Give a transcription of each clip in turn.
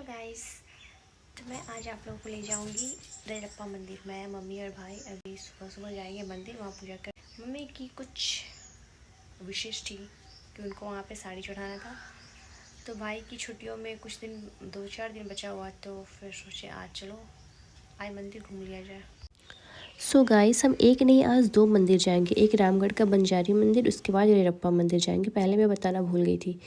Guys, तो मैं आज आप लोगों को ले जाऊंगी रेलप्पा मंदिर। मैं, मम्मी और भाई अभी सुबह सुबह जाएंगे मंदिर, वहाँ पूजा कर। मम्मी की कुछ विशेष थी कि उनको वहाँ पे साड़ी चढ़ाना था, तो भाई की छुट्टियों में कुछ दिन 2-4 दिन बचा हुआ, तो फिर सोचे आज चलो आज मंदिर घूम लिया जाए। सो गाइस, हम एक नहीं आज 2 मंदिर जाएंगे। एक रामगढ़ का बंजारी मंदिर, उसके बाद रेलप्पा मंदिर जाएंगे। पहले मैं बताना भूल गई थी।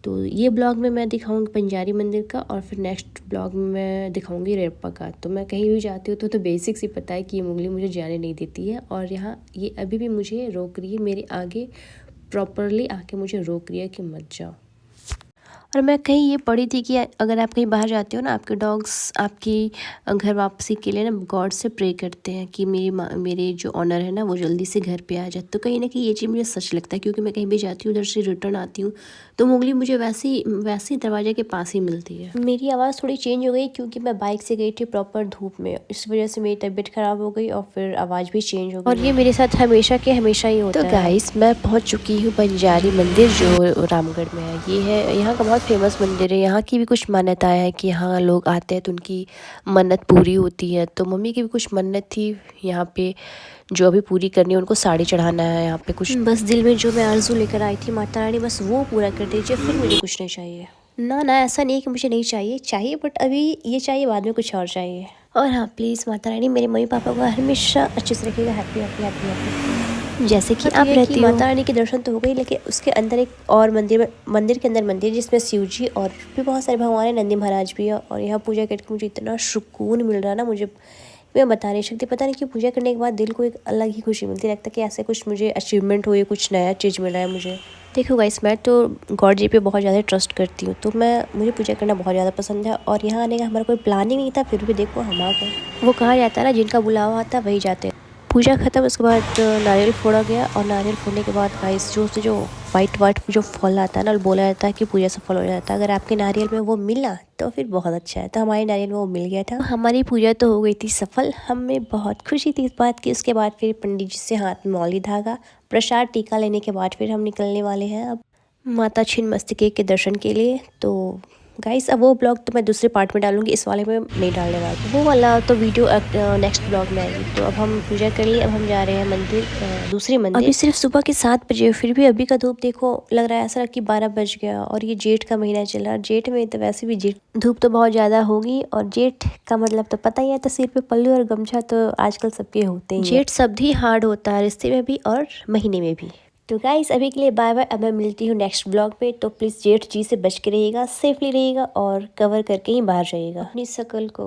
तो ये ब्लॉग में मैं दिखाऊंगी बंजारी मंदिर का, और फिर नेक्स्ट ब्लॉग में मैं दिखाऊंगी रेलप्पा का। तो मैं कहीं भी जाती हूँ तो बेसिक्स ही पता है कि ये मुगली मुझे जाने नहीं देती है, और यहाँ ये अभी भी मुझे रोक रही है, मेरे आगे प्रॉपरली आके मुझे रोक रही है कि मत जाओ। और मैं कहीं ये पढ़ी थी कि अगर आप कहीं बाहर जाते हो ना, आपके डॉग्स आपकी घर वापसी के लिए ना गॉड से प्रे करते हैं कि मेरे जो ऑनर है ना वो जल्दी से घर पे आ जाए। तो कहीं ना कहीं ये चीज़ मुझे सच लगता है, क्योंकि मैं कहीं भी जाती हूँ उधर से रिटर्न आती हूँ तो मुगली मुझे वैसे ही दरवाजे के पास ही मिलती है। मेरी आवाज़ थोड़ी चेंज हो गई क्योंकि मैं बाइक से गई थी प्रॉपर धूप में, इस वजह से मेरी तबीयत ख़राब हो गई और फिर आवाज़ भी चेंज हो गई। और ये मेरे साथ हमेशा के हमेशा ही होता है। तो गाइस, मैं पहुँच चुकी हूँ बंजारी मंदिर जो रामगढ़ में है। ये है यहाँ का बहुत फेमस मंदिर है। यहाँ की भी कुछ मान्यताएं है कि यहाँ लोग आते हैं तो उनकी मन्नत पूरी होती है। तो मम्मी की भी कुछ मन्नत थी यहाँ पे जो अभी पूरी करनी है, उनको साड़ी चढ़ाना है यहाँ पे कुछ। बस दिल में जो मैं आरज़ू लेकर आई थी माता रानी, बस वो पूरा कर दीजिए, फिर मुझे कुछ नहीं चाहिए। ना ऐसा नहीं कि मुझे नहीं चाहिए बट अभी ये चाहिए, बाद में कुछ और चाहिए। और हाँ, प्लीज़ माता रानी मेरे मम्मी पापा को हमेशा अच्छे से रखिएगा, हैप्पी हैप्पी हैप्पी हैप्पी जैसे कि आप रहती हो। माता रानी के दर्शन तो हो गई, लेकिन उसके अंदर एक और मंदिर के अंदर मंदिर जिसमें शिव जी और भी बहुत सारे भगवान है, नंदी महाराज भी है। और यहाँ पूजा करके मुझे इतना सुकून मिल रहा है ना, मुझे मैं बता नहीं सकती। पता नहीं कि पूजा करने के बाद दिल को एक अलग ही खुशी मिलती है, लगता है कि ऐसे कुछ मुझे अचीवमेंट हुई, कुछ नया चीज़ मिला है मुझे। देखो गाइस, मैं तो गॉड जी पे बहुत ज़्यादा ट्रस्ट करती हूँ, तो मुझे पूजा करना बहुत ज़्यादा पसंद है। और यहाँ आने का हमारा कोई प्लान ही नहीं था, फिर भी देखो हम आ गए। वो कहा जाता है ना, जिनका बुलावा आता है वही जाते हैं। पूजा खत्म, उसके बाद नारियल फोड़ा गया, और नारियल फोड़ने के बाद गाइस जो वाइट जो फल आता है ना, बोला जाता है कि पूजा सफल हो जाता है। अगर आपके नारियल में वो मिला तो फिर बहुत अच्छा है। तो हमारे नारियल में वो मिल गया था, हमारी पूजा तो हो गई थी सफल। हमें बहुत खुशी थी इस बात की। उसके बाद फिर पंडित जी से हाथ में मौली धागा, प्रसाद, टीका लेने के बाद फिर हम निकलने वाले हैं अब माता छिन्नमस्तिके के दर्शन के लिए। तो गाइस, अब वो ब्लॉग तो मैं दूसरे पार्ट में डालूंगी, इस वाले में नहीं डालने वाली। वो वाला तो वीडियो नेक्स्ट ब्लॉग में आएगी। तो अब हम पूजा कर लिए, अब हम जा रहे हैं मंदिर, दूसरी मंदिर। अभी सिर्फ सुबह के 7 बजे, फिर भी अभी का धूप देखो, लग रहा है ऐसा कि 12 बज गया। और ये जेठ का महीना चल रहा है। जेठ में तो वैसे भी धूप तो बहुत ज़्यादा होगी, और जेठ का मतलब तो पता ही है। तो सिर पे पल्लू और गमछा तो आजकल सबके होते ही। जेठ शब्द ही हार्ड होता है, रिश्ते में भी और महीने में भी। तो गाइस, अभी के लिए बाय बाय। अब मैं मिलती हूँ नेक्स्ट ब्लॉग पे। तो प्लीज़ जेठ जी से बच के रहिएगा, सेफली रहिएगा, और कवर करके ही बाहर जाइएगा अपनी शकल को।